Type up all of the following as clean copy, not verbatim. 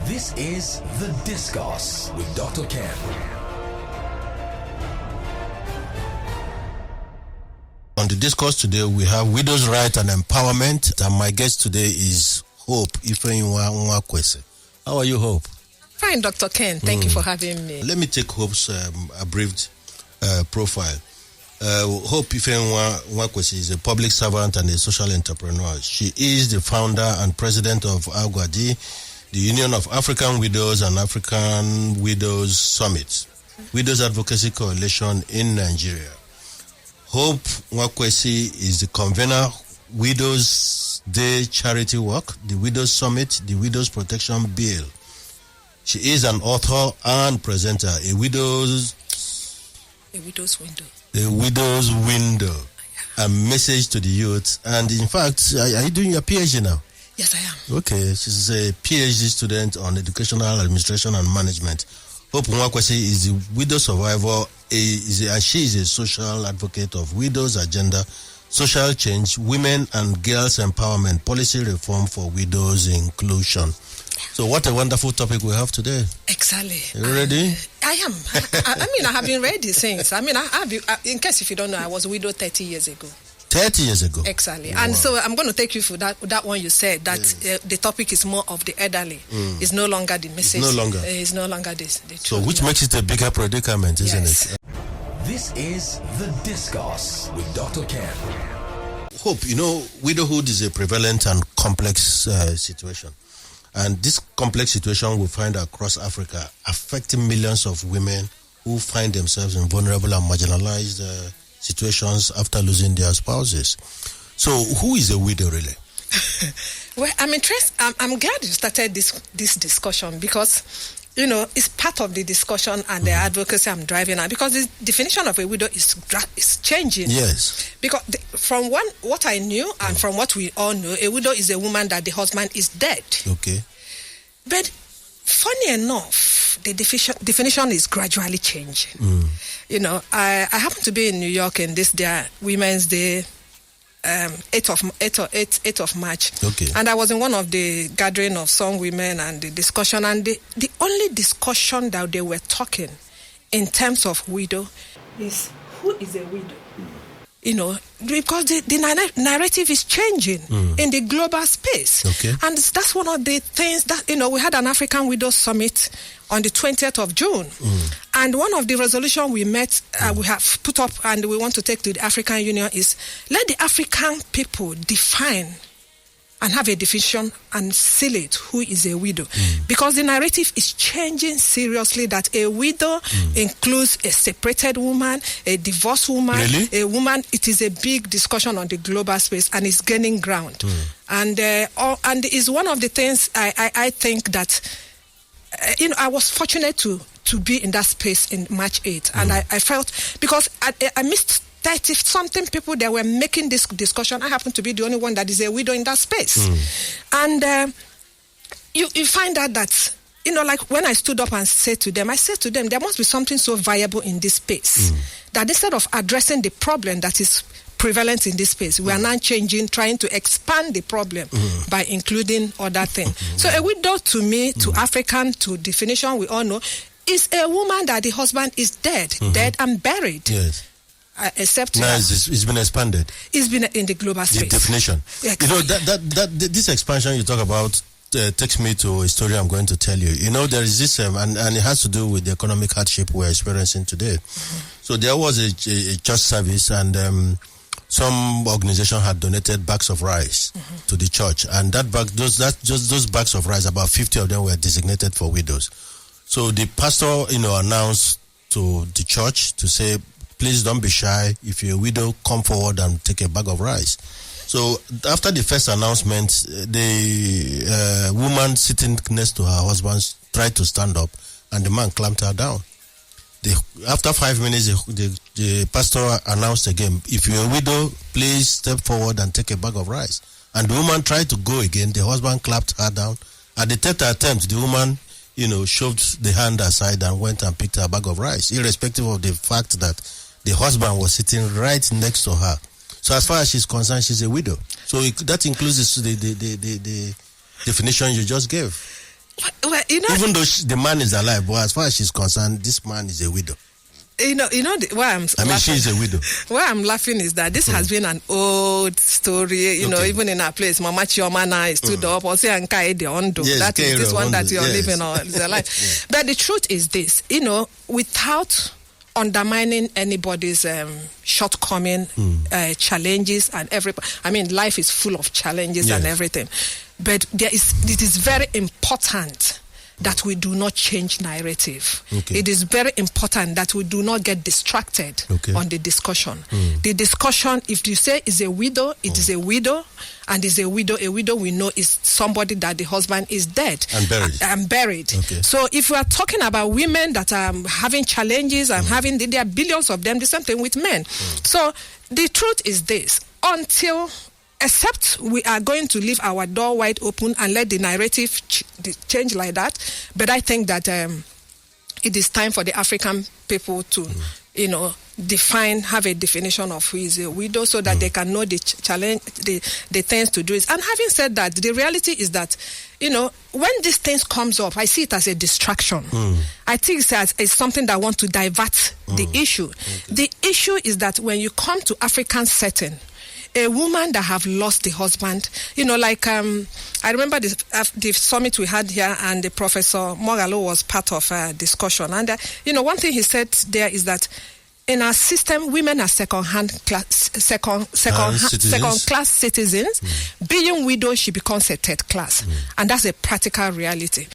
This is The Discourse with Dr. Ken. On The Discourse today, we have Widows' Rights and Empowerment, and my guest today is Hope Ifeyinwa Nwakesi. How are you, Hope? Fine, Dr. Ken. Thank you for having me. Let me take Hope's abbreviated profile. Hope Ifeyinwa Nwakesi is a public servant and a social entrepreneur. She is the founder and president of AGWADI, the Union of African Widows and African Widows Summit, Widows Advocacy Coalition in Nigeria. Hope Nwakesi is the convener, Widows Day Charity Work, the Widows Summit, the Widows Protection Bill. She is an author and presenter, A Widow's Window. The Widow's Window, a message to the youth. And in fact, are you doing your PhD now? Yes, I am. Okay, she's a PhD student on educational administration and management. Hope Nwakesi is a widow survivor, and she is a social advocate of widows' agenda, social change, women and girls empowerment, policy reform for widows' inclusion. So what a wonderful topic we have today. Exactly. You ready? I am. I have been ready since. In case if you don't know, I was a widow 30 years ago. 30 years ago? Exactly. Wow. And so I'm going to take you for that one you said, that the topic is more of the elderly. It's no longer the message. It's no longer. It's no longer the So which makes it a bigger predicament, isn't it? This is The Discourse with Dr. Ken. Hope, widowhood is a prevalent and complex situation. And this complex situation we find across Africa, affecting millions of women who find themselves in vulnerable and marginalized situations after losing their spouses. So, who is a widow, really? Well, I'm interested. I'm glad you started this discussion because, it's part of the discussion and the advocacy I'm driving at, because the definition of a widow is changing. Yes. Because from what I knew and from what we all know, a widow is a woman that the husband is dead. Okay. But funny enough, the definition is gradually changing. I happen to be in New York in this day, Women's Day, 8th of March. Okay. And I was in one of the gathering of some women and the discussion, and the only discussion that they were talking in terms of widow is who is a widow. Because the narrative is changing in the global space. Okay. And that's one of the things that, we had an African Widows Summit on the 20th of June. And one of the resolutions we have put up and we want to take to the African Union is let the African people define and have a definition and seal it who is a widow. Because the narrative is changing seriously, that a widow includes a separated woman, a divorced woman, really? a woman. It is a big discussion on the global space and it's gaining ground. And is one of the things I think that, I was fortunate to be in that space in March 8th. And I felt, because I missed 30-something people that were making this discussion. I happen to be the only one that is a widow in that space. And you find out that, like when I stood up and said to them, there must be something so viable in this space that instead of addressing the problem that is prevalent in this space, we are now trying to expand the problem by including other things. So a widow, to me, to African, to definition we all know, is a woman that the husband is dead and buried. Yes. Except now it's been expanded. It's been in the global space. The definition. Exactly. This expansion you talk about takes me to a story I'm going to tell you. There is this, and it has to do with the economic hardship we're experiencing today. So there was a church service, and some organization had donated bags of rice to the church, and those bags of rice, about 50 of them were designated for widows. So the pastor, announced to the church to say, please don't be shy. If you're a widow, come forward and take a bag of rice. So after the first announcement, the woman sitting next to her husband tried to stand up, and the man clamped her down. After 5 minutes, the pastor announced again, if you're a widow, please step forward and take a bag of rice. And the woman tried to go again. The husband clapped her down. At the third attempt, the woman shoved the hand aside and went and picked her bag of rice, irrespective of the fact that the husband was sitting right next to her. So as far as she's concerned, she's a widow. So that includes the definition you just gave. Well, even though the man is alive, but as far as she's concerned, this man is a widow. Why she's a widow. Why I'm laughing is that this has been an old story, even in our place. Mama Chiomana stood up, or say Ankai de Ondo. That is this one that you're living on is alive. Yeah. But the truth is this, without undermining anybody's shortcoming, challenges, and life is full of challenges and everything. But it is very important that we do not change narrative. Okay. It is very important that we do not get distracted on the discussion. The discussion, if you say is a widow, it is a widow, and is a widow. A widow we know is somebody that the husband is dead and buried. Okay. So if we are talking about women that are having challenges and there are billions of them, the same thing with men. So the truth is this: except we are going to leave our door wide open and let the narrative change like that. But I think that it is time for the African people to, have a definition of who is a widow so that they can know the challenge, the things to do it. And having said that, the reality is that, when these things comes up, I see it as a distraction. I think it's something that want to divert the issue. The issue is that when you come to African setting, a woman that have lost the husband, I remember the summit we had here, and the Professor Mogalo was part of a discussion. And, one thing he said there is that in our system, women are second class citizens. Being widow, she becomes a third class. And that's a practical reality.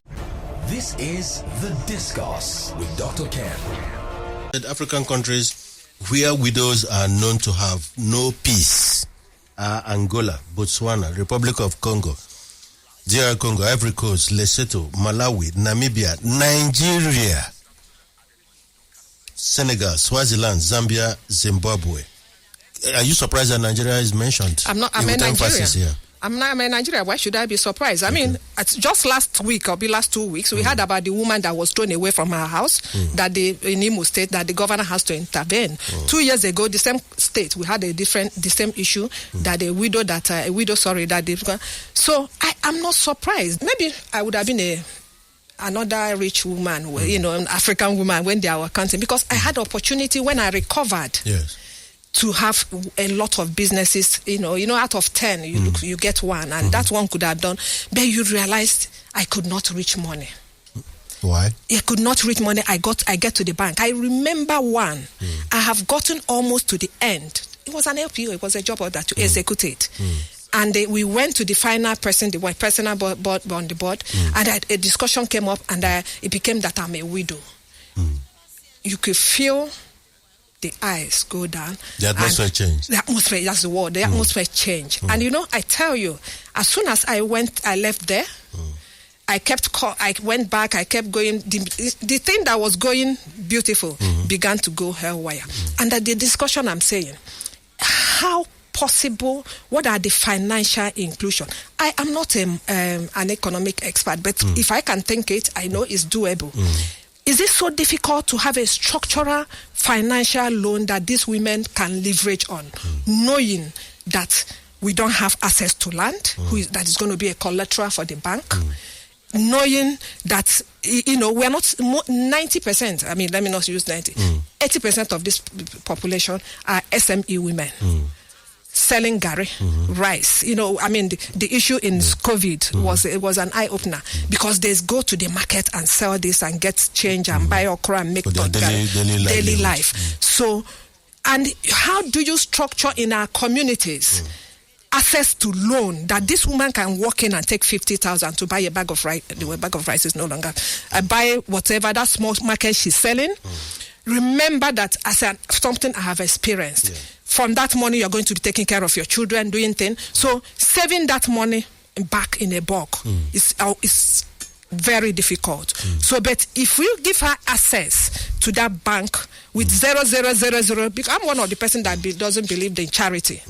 This is The Discourse with Dr. Ken. In African countries where widows are known to have no peace, Angola, Botswana, Republic of Congo, DR Congo, Ivory Coast, Lesotho, Malawi, Namibia, Nigeria, Senegal, Swaziland, Zambia, Zimbabwe. Are you surprised that Nigeria is mentioned? I'm in Nigeria. I'm in Nigeria. Why should I be surprised? I mean, just last week, or last 2 weeks, we heard about the woman that was thrown away from her house, that in Imo State, that the governor has to intervene. 2 years ago, the same state, we had the same issue, that so I'm not surprised. Maybe I would have been another rich woman, an African woman when they were counting, because I had opportunity when I recovered. Yes. To have a lot of businesses, out of 10, you get one, and that one could have done. But you realized I could not reach money. Why? I could not reach money. I get to the bank. I remember one. I have gotten almost to the end. It was an LPO. It was a job order to execute it. And we went to the final person, the personal board on the board, and a discussion came up, and it became that I'm a widow. You could feel the eyes go down. The atmosphere changed. The atmosphere, that's the word. The atmosphere changed. And I tell you, as soon as I left there, I went back, I kept going. The thing that was going beautiful began to go haywire. And at the discussion, I'm saying, how possible, what are the financial inclusion? I am not an economic expert, but if I can think it, I know it's doable. Is it so difficult to have a structural financial loan that these women can leverage on, knowing that we don't have access to land, that is going to be a collateral for the bank, knowing that, we're not 90%, let me not use 90, 80% of this population are SME women. Selling gari, rice. The issue in COVID was an eye-opener, because they go to the market and sell this and get change and buy okra and make daily life. So, and how do you structure in our communities access to loan that this woman can walk in and take 50,000 to buy a bag of rice? The bag of rice is no longer. Buy whatever that small market she's selling. Remember that as something I have experienced. Yeah. From that money, you're going to be taking care of your children, doing things. So saving that money back in a bulk is very difficult. So, but if we give her access to that bank with 0.0000, because I'm one of the person that doesn't believe in charity.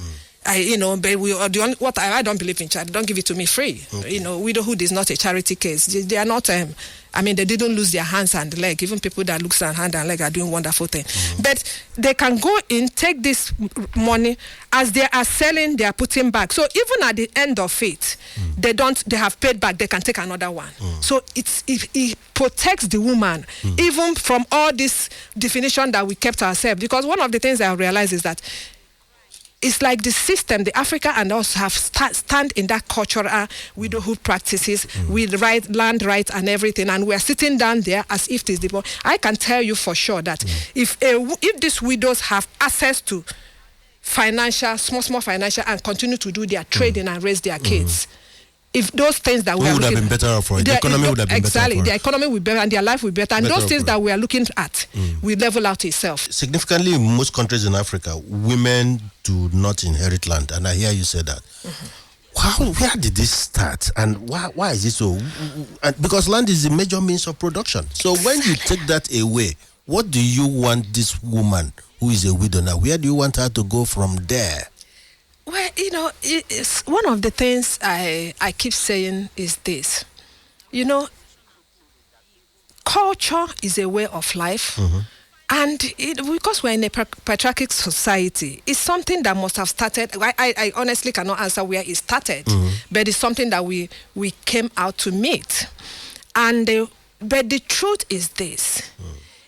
But I don't believe in charity. Don't give it to me free. Okay. Widowhood is not a charity case. They are not. They didn't lose their hands and leg. Even people that lose their hand and leg are doing wonderful things. Mm-hmm. But they can go in, take this money as they are selling. They are putting back. So even at the end of it, they have paid back. They can take another one. So it protects the woman even from all this definition that we kept ourselves. Because one of the things I realized is that it's like the system, the Africa and us have stand in that cultural widowhood practices with land rights and everything, and we're sitting down there as if it is the. I can tell you for sure that if these widows have access to small financial, and continue to do their trading and raise their kids. If those things that we would have been better off for it. The economy would have been better. Exactly, the economy will be better and their life will be better. And those things that we are looking at will level out itself. Significantly, in most countries in Africa, women do not inherit land. And I hear you say that. Where did this start? And why is it so? Because land is the major means of production. So when you take that away, what do you want this woman who is a widow now? Where do you want her to go from there? Well, it's one of the things I keep saying is this. Culture is a way of life. And because we're in a patriarchal society, it's something that must have started. I honestly cannot answer where it started, but it's something that we came out to meet. But the truth is this.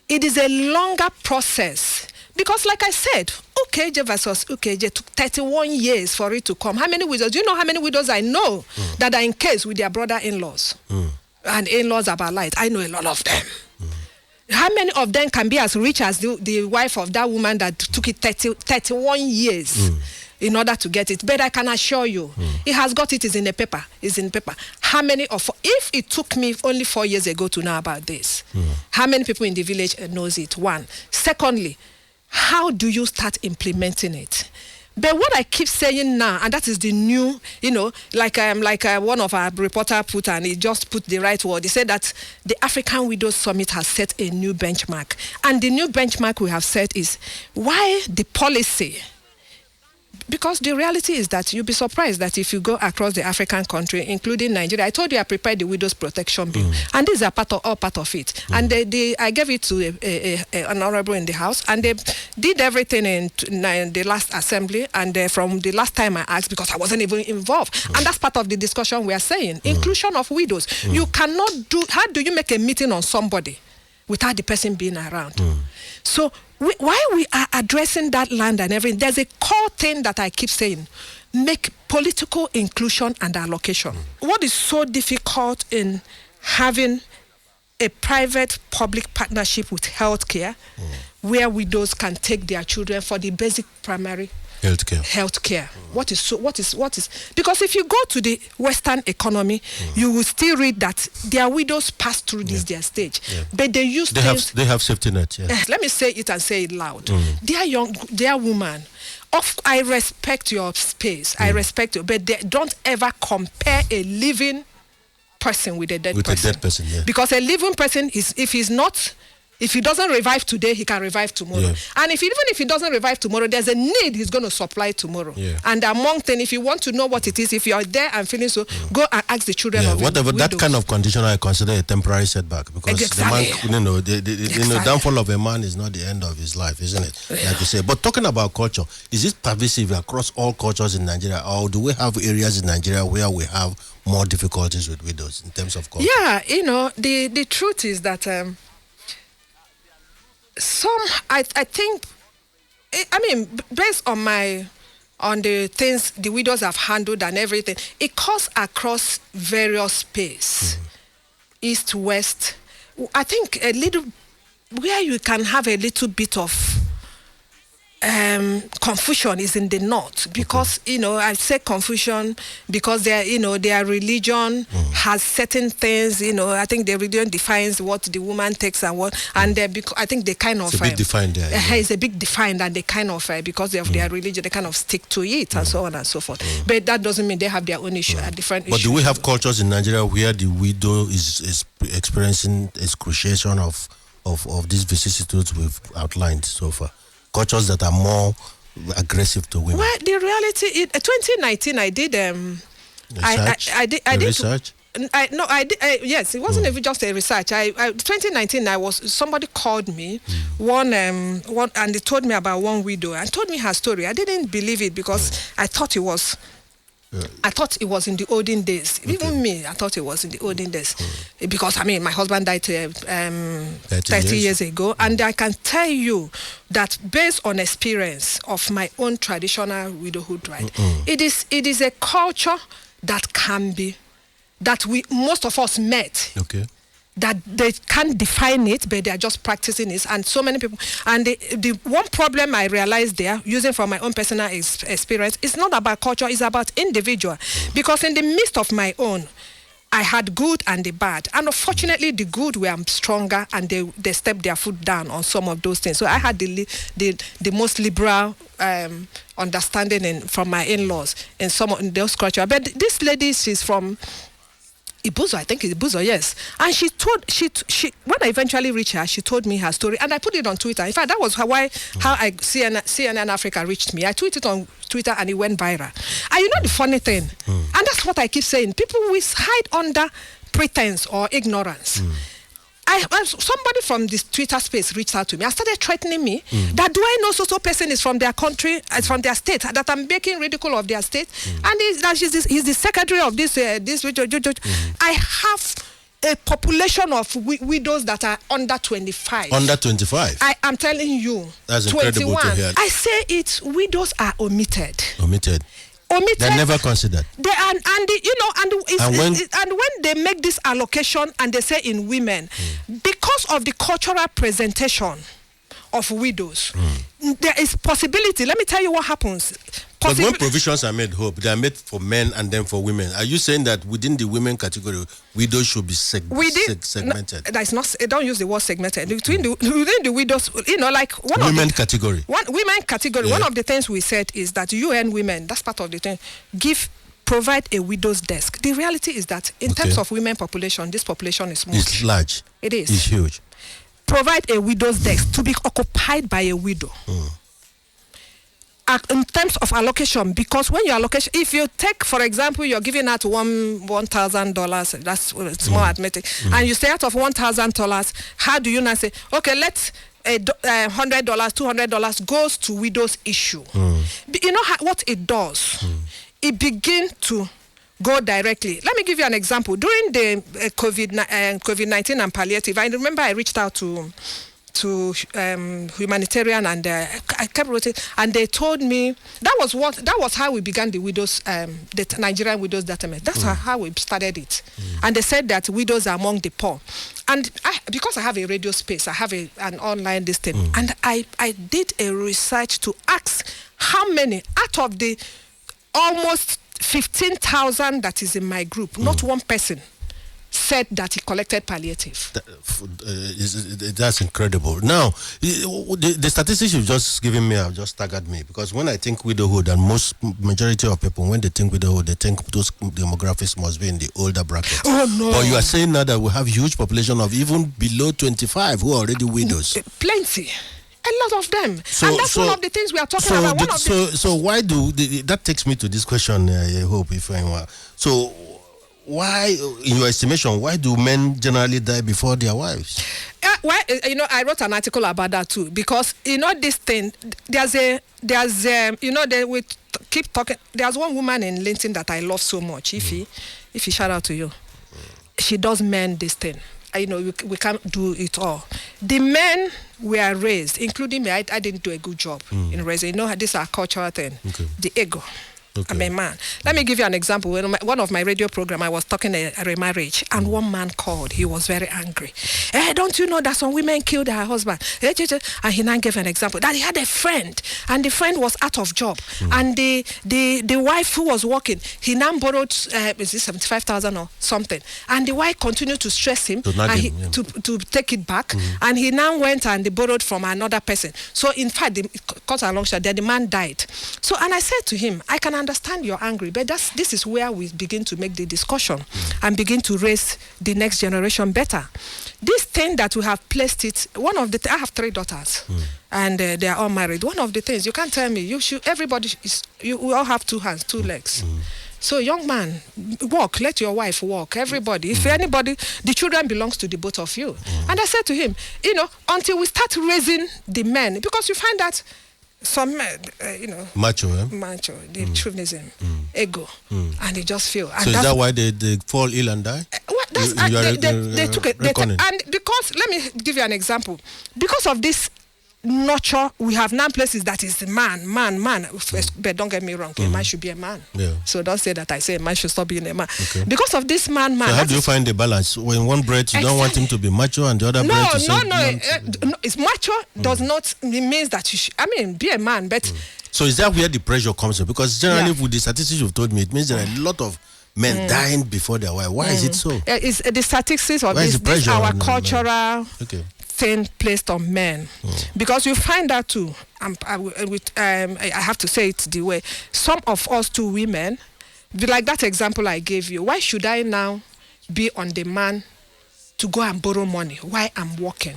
It is a longer process. Because like I said, UKJ versus UKJ took 31 years for it to come. How many widows? Do you know how many widows I know that are in case with their brother-in-laws? And in-laws about light? I know a lot of them. How many of them can be as rich as the wife of that woman that took it 31 years in order to get it? But I can assure you, it has got it, is in the paper. It's in paper. How many if it took me only 4 years ago to know about this, how many people in the village knows it? One. Secondly, how do you start implementing it? But what I keep saying now, and that is the new, like one of our reporter put, and he just put the right word. He said that the African Widows Summit has set a new benchmark. And the new benchmark we have set is why the policy. Because the reality is that you'll be surprised that if you go across the African country, including Nigeria, I told you I prepared the Widows Protection Bill, and these are all part of it. And I gave it to an honorable in the House, and they did everything in the last assembly, and from the last time I asked, because I wasn't even involved. And that's part of the discussion we are saying. Inclusion of widows. You cannot how do you make a meeting on somebody without the person being around? So why we are addressing that land and everything, there's a core thing that I keep saying: make political inclusion and allocation. What is so difficult in having a private-public partnership with healthcare, where widows can take their children for the basic primary healthcare. What is because if you go to the Western economy, you will still read that their widows pass through their stage, but they have safety net. Let me say it and say it loud. Dear woman, I respect your space. I respect you, but don't ever compare a living person with a dead person. Because a living person is, if he doesn't revive today, he can revive tomorrow. And even if he doesn't revive tomorrow, there's a need he's going to supply tomorrow. And among things, if you want to know what it is, if you're there and feeling so, go and ask the children of whatever widows. That kind of condition I consider a temporary setback, because the man, the downfall of a man is not the end of his life, isn't it? Like you say. But talking about culture, is it pervasive across all cultures in Nigeria, or do we have areas in Nigeria where we have more difficulties with widows in terms of culture? The truth is that I think, based on the things the widows have handled and everything, it cuts across various space, east, west. I think a little where you can have a little bit of confusion is in the north, because I say confusion because their religion has certain things. I think their religion defines what the woman takes and what, and I think they kind of it's a bit defined there. It's a bit defined, and they kind of because of their religion, they kind of stick to it and so on and so forth. But that doesn't mean they have their own issue, different. But do we have cultures in Nigeria where the widow is experiencing excruciation of these vicissitudes we've outlined so far? Cultures that are more aggressive to women? Well, the reality in 2019, I did I did research. Yes, it wasn't even just a research. 2019, somebody called me, one, and they told me about one widow and told me her story. I didn't believe it because I thought it was. I thought it was in the olden days. Okay. Even me, I thought it was in the olden days. Because, my husband died 30 years ago. And I can tell you that based on experience of my own traditional widowhood, right, it is a culture that most of us met. Okay. That they can't define it, but they are just practicing it. And so many people. And the one problem I realized there, using from my own personal experience, it's not about culture, it's about individual. Because in the midst of my own, I had good and the bad. And unfortunately, the good were stronger and they stepped their foot down on some of those things. So I had the most liberal understanding from my in-laws in some of those cultures. But this lady, she's from Ibuzo, I think it's Ibuzo, yes. And she when I eventually reached her, she told me her story, and I put it on Twitter. In fact, that was how CNN Africa reached me. I tweeted on Twitter, and it went viral. And you know the funny thing, and that's what I keep saying: people will hide under pretense or ignorance. Somebody from this Twitter space reached out to me and started threatening me that do I know so person is from their country, from their state, that I'm making ridicule of their state, and he's the secretary of this. I have a population of widows that are under 25. Under 25? I am telling you. That's 21. Incredible to hear. I say widows are omitted. Omitted. They're never considered. And when they make this allocation and they say in women, because of the cultural presentation of widows, there is possibility. Let me tell you what happens. But when provisions are made, Hope, they are made for men and then for women. Are you saying that within the women category, widows should be segmented? No, that's not. Don't use the word segmented. Within the widows, like one women category. Women category. Yeah. One of the things we said is that UN women. That's part of the thing. Provide a widow's desk. The reality is that in terms of women population, this population is small. It's large. It is. It's huge. Provide a widow's desk to be occupied by a widow. In terms of allocation, because when you allocation, if you take, for example, you're giving out $1,000, that's small arithmetic, and you say out of $1,000, how do you now say, okay, let's $100, $200 goes to widows issue. You know what it does? It begins to go directly. Let me give you an example. During the COVID-19 and palliative, I remember I reached out to humanitarian and I kept writing, and they told me that was how we began the widows, the Nigerian widows database. That's how we started it. And they said that widows are among the poor. And because I have a radio space, I have an online listing, and I did a research to ask how many out of the almost 15,000 that is in my group, not one person said that he collected palliative. That's incredible. Now, the statistics you've just given me have just staggered me, because when I think widowhood, and majority of people, when they think widowhood, they think those demographics must be in the older bracket. Oh, no. But you are saying now that we have huge population of even below 25 who are already widows. Plenty. A lot of them. And that's one of the things we are talking about. So why that takes me to this question, I hope, Ifeyinwa. So why, in your estimation, why do men generally die before their wives? I wrote an article about that too, because this thing, we keep talking. There's one woman in Linton that I love so much. Ify, shout out to you. She does men this thing. We can't do it all. The men were raised, including me. I didn't do a good job in raising. This is a cultural thing. Okay. The ego. Okay. I'm a man. Let me give you an example. When one of my radio program, I was talking a remarriage, and one man called. He was very angry. Don't you know that some women killed her husband? And he now gave an example that he had a friend, and the friend was out of job, and the wife who was working, he now borrowed is it 75,000 or something, and the wife continued to stress him to take it back, and he now went and they borrowed from another person. So in fact, cut a long shot, the man died. So, and I said to him, I can understand you're angry, but this is where we begin to make the discussion and begin to raise the next generation better. This thing that we have placed it, I have 3 daughters, and they are all married. One of the things, you can't tell me, we all have 2 hands, 2 legs. So young man, walk, let your wife walk, everybody. If anybody, the children belongs to the both of you. And I said to him, until we start raising the men, because you find that some men, macho, the chauvinism, ego, and they just feel. And so is that why they fall ill and die? They took it. And because, let me give you an example. Because of this nurture, we have now places that is man. But don't get me wrong, a man should be a man. Yeah. So don't say that I say a man should stop being a man. Okay. Because of this man. So how do you find the balance? When one breath, you don't want him to be macho, and the other breath, you say... No. It's macho does not, it means that you should, be a man, but... So is that where the pressure comes in? Because generally, with the statistics you've told me, it means there are a lot of men dying before their wife. Why is it so? It's the statistics of this our cultural... thing placed on men, because you find that too. I have to say it the way some of us too, women, like that example I gave you. Why should I now be on the man to go and borrow money? Why I'm working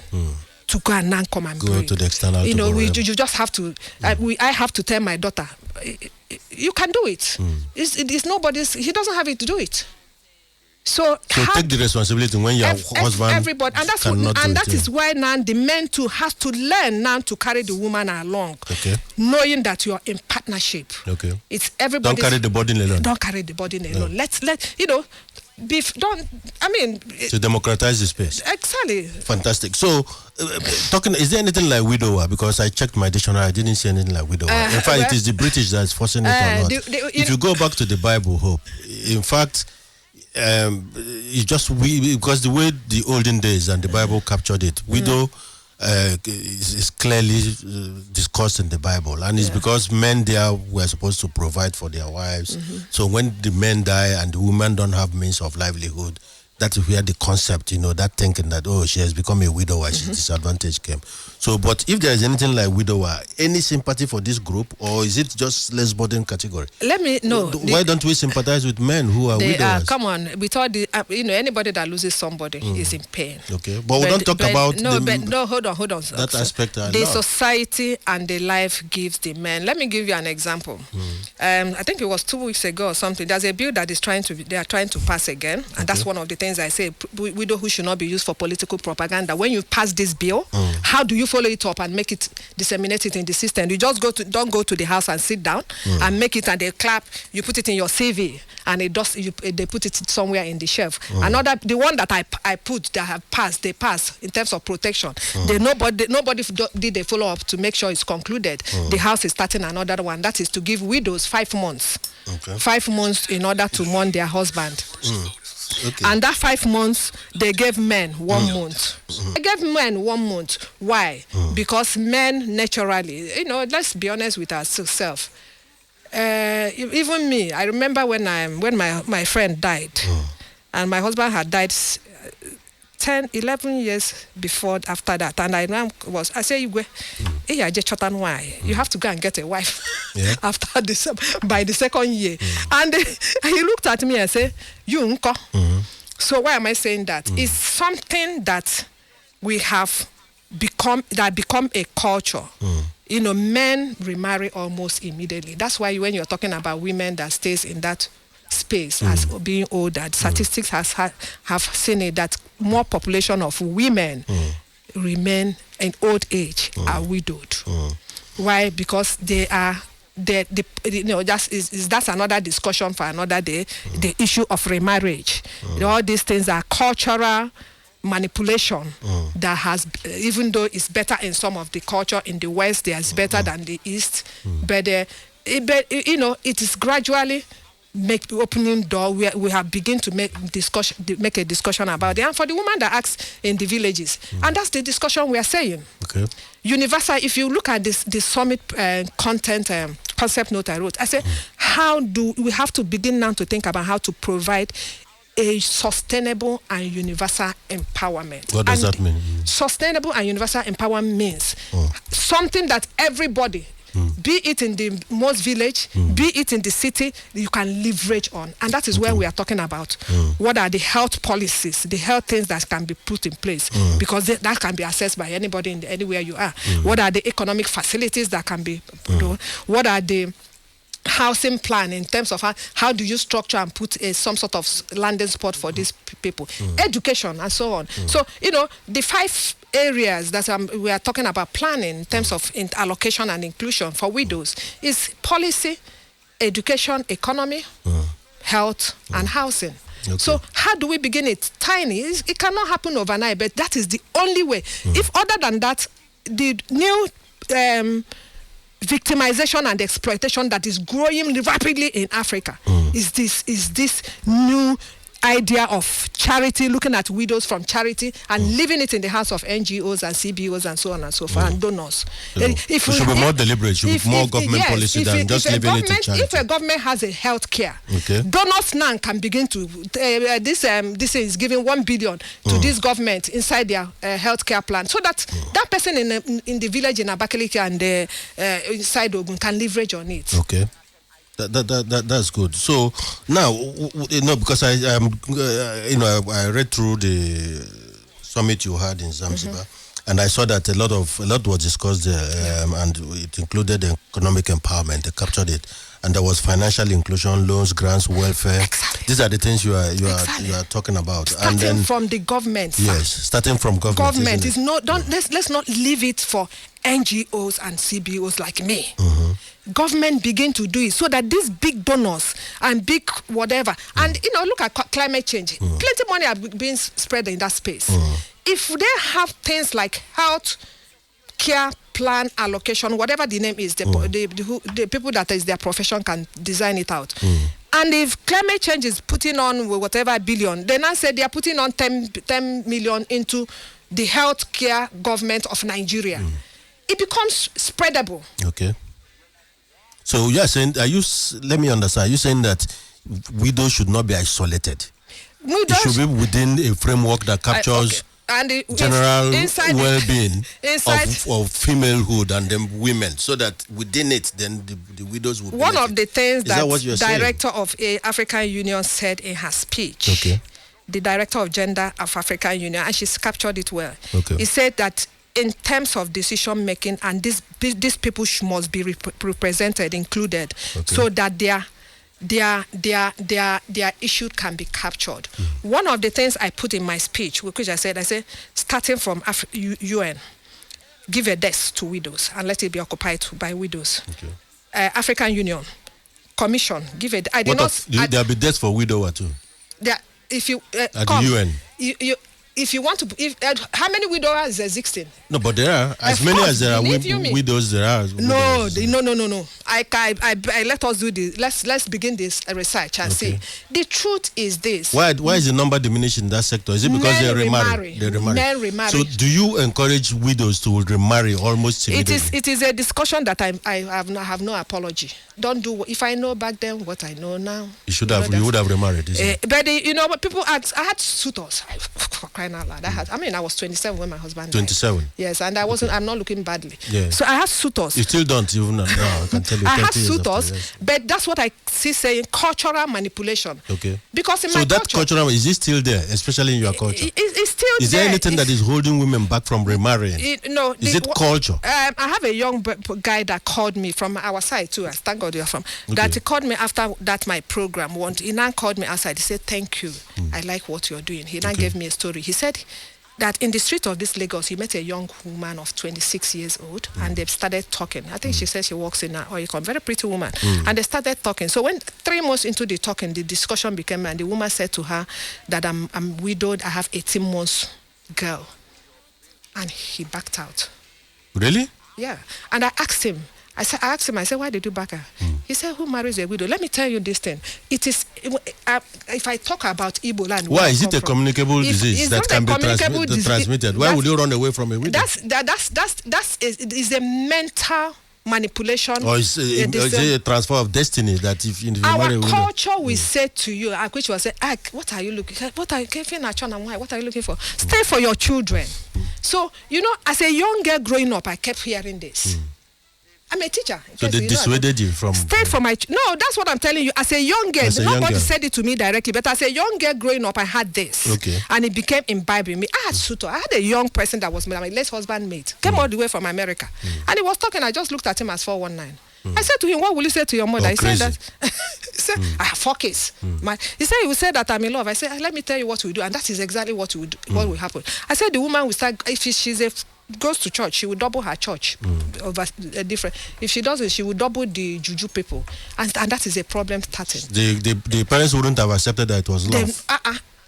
to go and now come and go to the external? You just have to. I have to tell my daughter, you can do it. It's nobody's. He doesn't have it to do it. So take the responsibility when your husband everybody, and that is why now the men too has to learn now to carry the woman along, knowing that you are in partnership. Okay, it's everybody. Don't carry the burden alone. Don't carry the burden alone. No. To democratize the space. Exactly. Fantastic. So, is there anything like widower? Because I checked my dictionary, I didn't see anything like widower. In fact, it is the British that's forcing it or not. If you go back to the Bible, Hope, in fact. Because the way the olden days and the Bible captured it, widow is clearly discussed in the Bible, and it's because men there were supposed to provide for their wives. So when the men die and the women don't have means of livelihood, that is where the concept, that thinking that, she has become a widower, she's disadvantaged came. So, but if there is anything like widower, any sympathy for this group, or is it just less burden category? Let me know. Why don't we sympathize with men who are widowers? Come on, with all the, anybody that loses somebody is in pain. Okay, but we don't talk about hold on. That aspect. The society and the life gives the men. Let me give you an example. I think it was 2 weeks ago or something. There's a bill that they are trying to pass again, and that's one of the things I say, widowhood should not be used for political propaganda. When you pass this bill, how do you follow it up and make it, disseminate it in the system? You just don't go to the house and sit down and make it, and they clap, you put it in your CV, and they put it somewhere in the shelf. The one that I put that have passed, they pass in terms of protection. Nobody did a follow up to make sure it's concluded. The house is starting another one, that is to give widows 5 months. 5 months in order to mourn their husband. Okay. And that 5 months, they gave men 1 month. They gave men 1 month. Why? Because men naturally, let's be honest with ourselves. Even me, I remember when my friend died, and my husband had died 10, 11 years after that, and I say, you have to go and get a wife after by the second year. And he looked at me and said, you unko. So why am I saying that? It's something that we have become a culture. Men remarry almost immediately. That's why when you're talking about women that stays in that space as being older, statistics have seen it that more population of women remain in old age are widowed. Why? Because they are that's another discussion for another day. The issue of remarriage. All these things are cultural manipulation that has, even though it's better in some of the culture in the West, there's better than the East, but it is gradually opening door. We have begun to make a discussion about it. And for the woman that acts in the villages, and that's the discussion we are saying. Okay. Universal. If you look at this summit concept note I wrote, I said, how do we have to begin now to think about how to provide a sustainable and universal empowerment? What does that mean? Sustainable and universal empowerment means something that everybody, be it in the most village, be it in the city, you can leverage on. And that is where we are talking about. What are the health policies, the health things that can be put in place? Because that can be accessed by anybody anywhere you are. What are the economic facilities that can be done? What are the housing plan in terms of how do you structure and put some sort of landing spot for these people? Education and so on. So, the 5 areas that we are talking about planning in terms of allocation and inclusion for widows is policy, education, economy, health, and housing. Okay. So how do we begin it? Tiny. It cannot happen overnight, but that is the only way. If other than that, the new victimization and exploitation that is growing rapidly in Africa is this new idea of charity, looking at widows from charity and leaving it in the hands of NGOs and CBOs and so on and so forth, and donors. If we should be more deliberate, should be more government policy than just leaving it to charity. If a government has a health care, donors now can begin to, this is giving 1 billion to this government inside their health care plan, so that that person in the village in Abakaliki and inside Ogun can leverage on it. Okay. That's good. So now, because I read through the summit you had in Zanzibar, and I saw that a lot was discussed there, and it included economic empowerment. They captured it, and there was financial inclusion, loans, grants, welfare. Exactly. These are the things you are talking about. Starting from the government. Yes, starting from government. Government is not. Let's not leave it for NGOs and CBOs like me. Government begin to do it so that these big donors and big whatever, and look at climate change. Plenty money are being spread in that space. If they have things like health care plan allocation, whatever the name is, the people that is their profession can design it out. And if climate change is putting on whatever billion, then I said they are putting on 10 million into the health care government of Nigeria. It becomes spreadable. Okay. So you are saying, let me understand, are you saying that widows should not be isolated? It should be within a framework that captures and the general well-being of femalehood and then women, so that within it, then the widows will be one of the things that the director of African Union said in her speech. Okay. The director of gender of African Union, and she's captured it well. Okay. He said that in terms of decision making, and these people must be represented, included, so that their issue can be captured. One of the things I put in my speech, which I said, starting from UN, give a desk to widows and let it be occupied by widows. Okay. African Union, Commission, give it. There'll be desks for widow too. If you at the UN. If you want to, how many widows are existing? No, but there are as many as there are widows. There are. No. I let us do this. Let's begin this research and see. The truth is this. Why is the number diminished in that sector? Is it because they remarry? Men remarry. So do you encourage widows to remarry almost immediately? It is a discussion that I have no apology. Don't do. If I know back then what I know now, you would have remarried. But people ask. I had suitors. Out loud. I was 27 when my husband 27. died. Yes, and I'm not looking badly. Yeah. So I have suitors. You still don't even know. I can tell you. I have suitors, but that's what I see saying cultural manipulation. Okay. Because in my cultural, is it still there, especially in your culture? It's still there. Is there anything that is holding women back from remarrying? Is it culture? I have a young guy that called me from our side too. Thank God you're from. That he called me after that my program. He now called me outside. He said, "Thank you. I like what you're doing." He now gave me a story. He said that in the street of this Lagos, he met a young woman of 26 years old, and they started talking. I think she says she works in a very pretty woman, and they started talking. So when 3 months into the talking, the discussion became, and the woman said to her that I'm widowed, I have 18 months girl, and he backed out. Really? Yeah, and I asked him, why did you back her? He said, who marries a widow? Let me tell you this thing. It is, if I talk about Ebola. Why is it a communicable disease that can be transmitted? Why would you run away from a widow? That is a mental manipulation. Or is it a transfer of destiny that if you marry a widow? Our culture will say to you, which will say, what are you looking for? What are you looking for? Stay for your children. So, as a young girl growing up, I kept hearing this. I'm a teacher. So they dissuaded you from... Stayed for my... No, that's what I'm telling you. As a young girl, nobody said it to me directly, but as a young girl growing up, I had this. Okay. And it became imbibed in me. I had suitor. I had a young person that was my late husband mate. Came all the way from America. And he was talking. I just looked at him as 419. I said to him, what will you say to your mother? He said that... he said, I have 4 kids. He said, he will say that I'm in love. I said, let me tell you what we do. And that is exactly what we do, what will happen. I said, the woman will start... If she's goes to church, she will double her church over different. If she doesn't, she will double the juju people, and that is a problem starting. The parents wouldn't have accepted that it was love.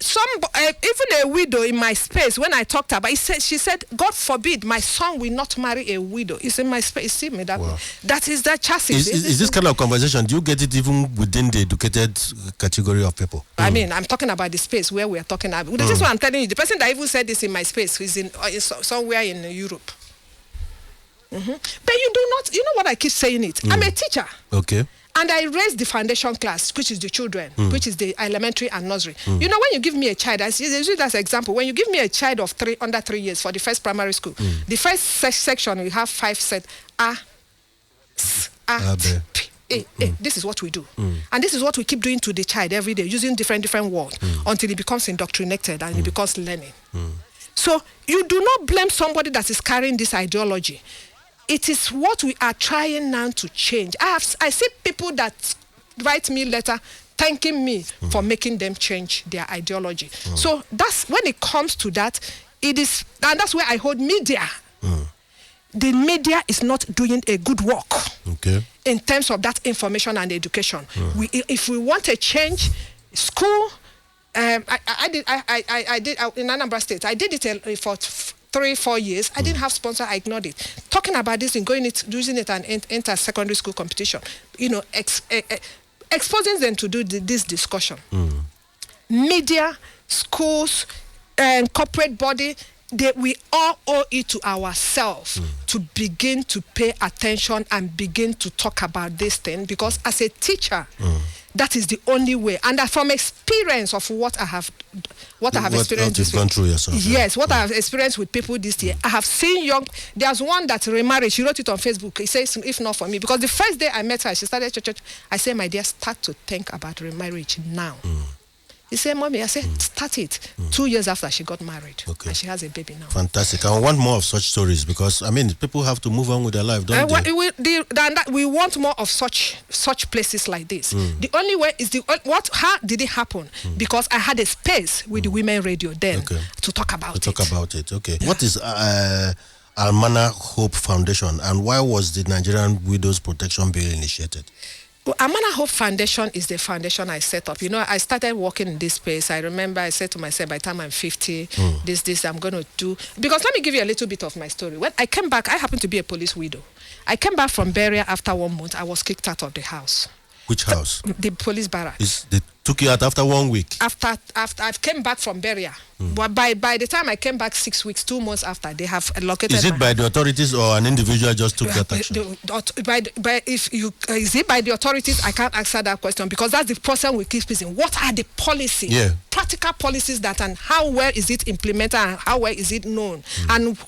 Even a widow in my space, when I talked about, she said, God forbid my son will not marry a widow. It's in my space. See me that way. That is that chassis. Is this kind of conversation? Do you get it even within the educated category of people? I mean, I'm talking about the space where we are talking about. This is what I'm telling you. The person that even said this in my space is in somewhere in Europe. But you do not. You know what I keep saying it. I'm a teacher. Okay. And I raised the foundation class, which is the children, which is the elementary and nursery. You know, when you give me a child, I use it as an example. When you give me a child of under 3 years for the first primary school, the first section we have 5 set this is what we do. And this is what we keep doing to the child every day, using different words until it becomes indoctrinated and it becomes learning. So you do not blame somebody that is carrying this ideology. It is what we are trying now to change. I see people that write me letter thanking me for making them change their ideology. So that's when it comes to that, it is, and that's where I hold media. The media is not doing a good work in terms of that information and education. If we want a change, school, I did in Anambra State. I did it for 3-4 years. I didn't have sponsor. I ignored it. Talking about this and using it and enter secondary school competition. You know, exposing them to do this discussion. Media, schools, and corporate body. We all owe it to ourselves to begin to pay attention and begin to talk about this thing, because as a teacher, that is the only way. And that from experience of what I have experienced, gone through yourself. Yes, what I have experienced with people this year. I have seen there's one that remarried. She wrote it on Facebook. He says, if not for me, because the first day I met her, she started church. I said, my dear, start to think about remarriage now. He said, Mommy, I said, start it. 2 years after she got married. And she has a baby now. Fantastic. I want more of such stories, because, I mean, people have to move on with their life, don't they? We want more of such places like this. The only way is how did it happen? Because I had a space with the Women Radio then to talk about it. Okay. Yeah. What is Almana Hope Foundation, and why was the Nigerian Widows Protection Bill initiated? Well, Amana Hope Foundation is the foundation I set up. You know, I started working in this space. I remember I said to myself, by the time I'm 50, this I'm going to do. Because let me give you a little bit of my story. When I came back, I happened to be a police widow. I came back from burial after 1 month. I was kicked out of the house. Which house? The police barracks. They took you out after 1 week? After I came back from burial. But by the time I came back 6 weeks, 2 months after, they have located. Is it by the authorities or an individual just took that action? Is it by the authorities? I can't answer that question, because that's the person we keep speaking. What are the policies? Practical policies and how well is it implemented and how well is it known? And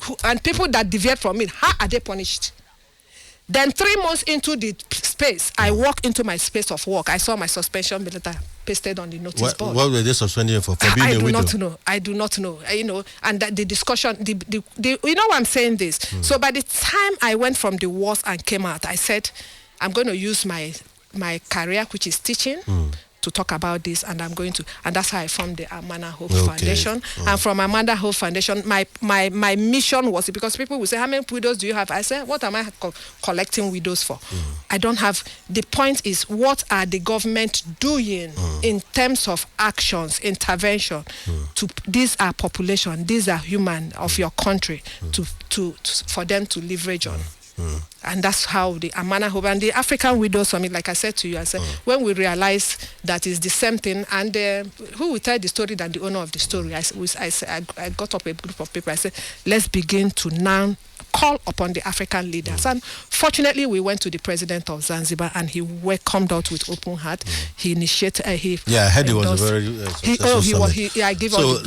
people that deviate from it, how are they punished? Then 3 months into the space, I walk into my space of work. I saw my suspension letter pasted on the notice board. What were they suspending you for being a widow? I do not know. You know, and that the discussion, you know why I'm saying this? So by the time I went from the wars and came out, I said, I'm going to use my career, which is teaching, to talk about this, and and that's how I formed the Amana Hope Foundation. And from Amana Hope Foundation, my mission was, because people will say, how many widows do you have? I said, what am I collecting widows for? I don't have. The point is, what are the government doing in terms of actions, intervention? These are population, these are human of your country, for them to leverage on. And that's how the Amana Hope and the African Widows Summit, like I said to you, I said, when we realize that is the same thing, and who will tell the story than the owner of the story? I got up a group of people. I said, let's begin to now call upon the African leaders. And fortunately, we went to the president of Zanzibar, and he welcomed us with open heart. He initiated. I heard he was very successful. I give so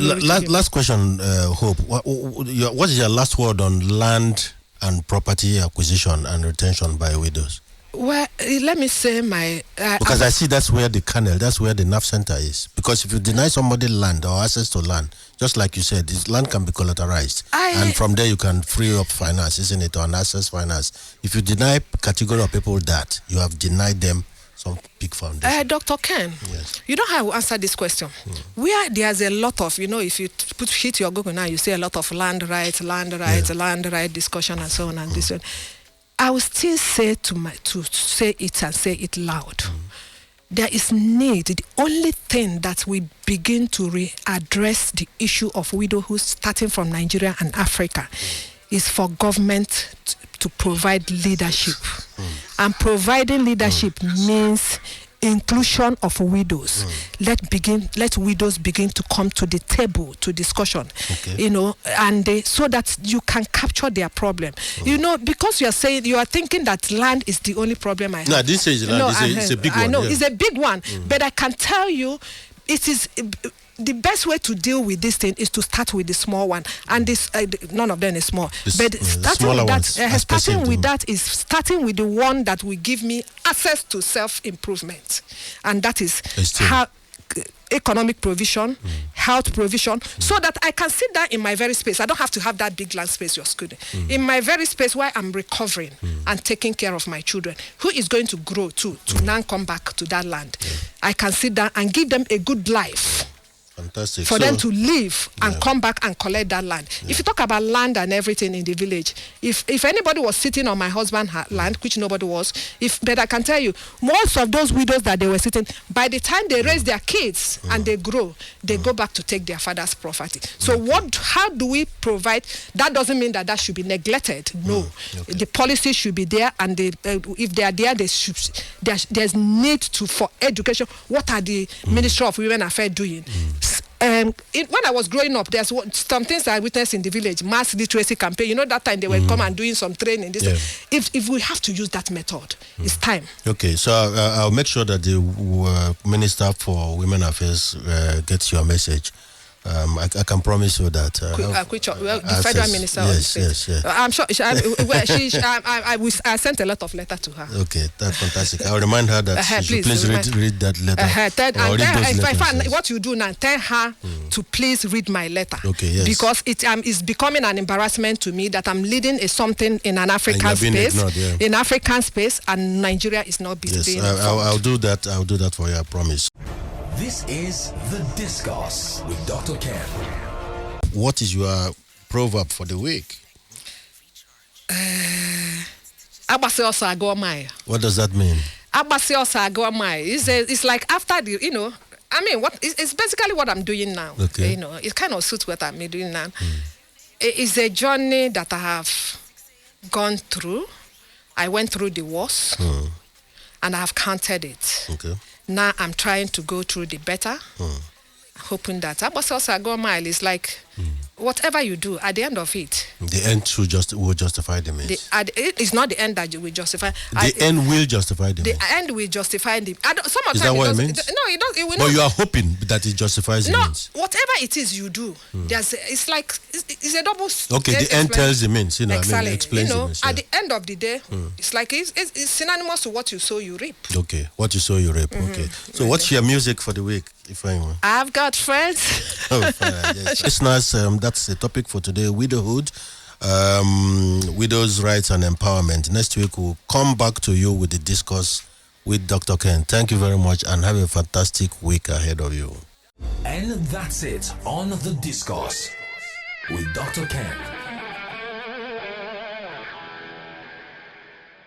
last question, Hope. What is your last word on land and property acquisition and retention by widows? Well, let me say because I see that's where the nerve center is. Because if you deny somebody land or access to land, just like you said, this land can be collateralized. And from there you can free up finance, isn't it, or access finance. If you deny category of people that, you have denied them some big foundation. Dr. Ken, yes. You don't have to answer this question. Where there's a lot of, if you hit your Google now, you see a lot of land rights, land right discussion and so on and this one. I will still say to say it and say it loud. There is need. The only thing that we begin to address the issue of widowhood starting from Nigeria and Africa is for government to provide leadership. And providing leadership means inclusion of widows. Let widows begin to come to the table to discussion, and so that you can capture their problem. Because you are thinking that land is the only problem I have. No, this is land. It's a big one. I know, yeah. It's a big one, but I can tell you, it is. The best way to deal with this thing is to start with the small one, and this none of them is small. But starting with that is starting with the one that will give me access to self-improvement, and that is how economic provision, health provision, so that I can sit down in my very space. I don't have to have that big land space you're screwing. In my very space where I'm recovering and taking care of my children, who is going to grow to now come back to that land. I can sit down and give them a good life. Fantastic. For them to live and come back and collect that land. If you talk about land and everything in the village, if anybody was sitting on my husband's land, which nobody was, but I can tell you, most of those widows that they were sitting, by the time they raise their kids and they grow, they go back to take their father's property. So how do we provide? That doesn't mean that should be neglected. No. The policy should be there, and if they are there, there's need for education. What are the Ministry of Women Affairs doing? When I was growing up, there's some things I witnessed in the village, mass literacy campaign. That time they were come and doing some training. If we have to use that method, it's time. Okay, so I'll make sure that the Minister for Women Affairs gets your message. I can promise you that. The federal minister. Yes. I'm sure. I sent a lot of letters to her. Okay, that's fantastic. I'll remind her that she please read that letter. What you do now, tell her to please read my letter. Okay, yes. Because it is becoming an embarrassment to me that I'm leading something in an African space, and Nigeria is not being. Yes, I'll do that. I'll do that for you. I promise. This is The Discourse with Dr. Ken. What is your proverb for the week? What does that mean? It's like after the, it's basically what I'm doing now. Okay. It kind of suits what I'm doing now. It's a journey that I have gone through. I went through the worst, and I have counted it. Okay. Now I'm trying to go through the better, hoping that Abasosa mile is like whatever you do at the end of it. The end will justify the means. It's not the end that you will justify. The end will justify the means. The end will justify the. Is that what it means? No, it doesn't. It will but you are hoping that it justifies the means. Whatever it is you do, it's like it's a double. Okay, the end tells the means. Exactly. Explains the means. At the end of the day, it's like it's synonymous to what you sow, you reap. Okay, what you sow, you reap. Okay. So, what's your music for the week, Ifeyinwa? I've got friends. Yes. Listeners, that's the topic for today: widowhood, widows' rights and empowerment. Next week we'll come back to you with the discourse with Dr. Ken. Thank you very much, and have a fantastic week ahead of you. And that's it on The Discourse with Dr. Ken.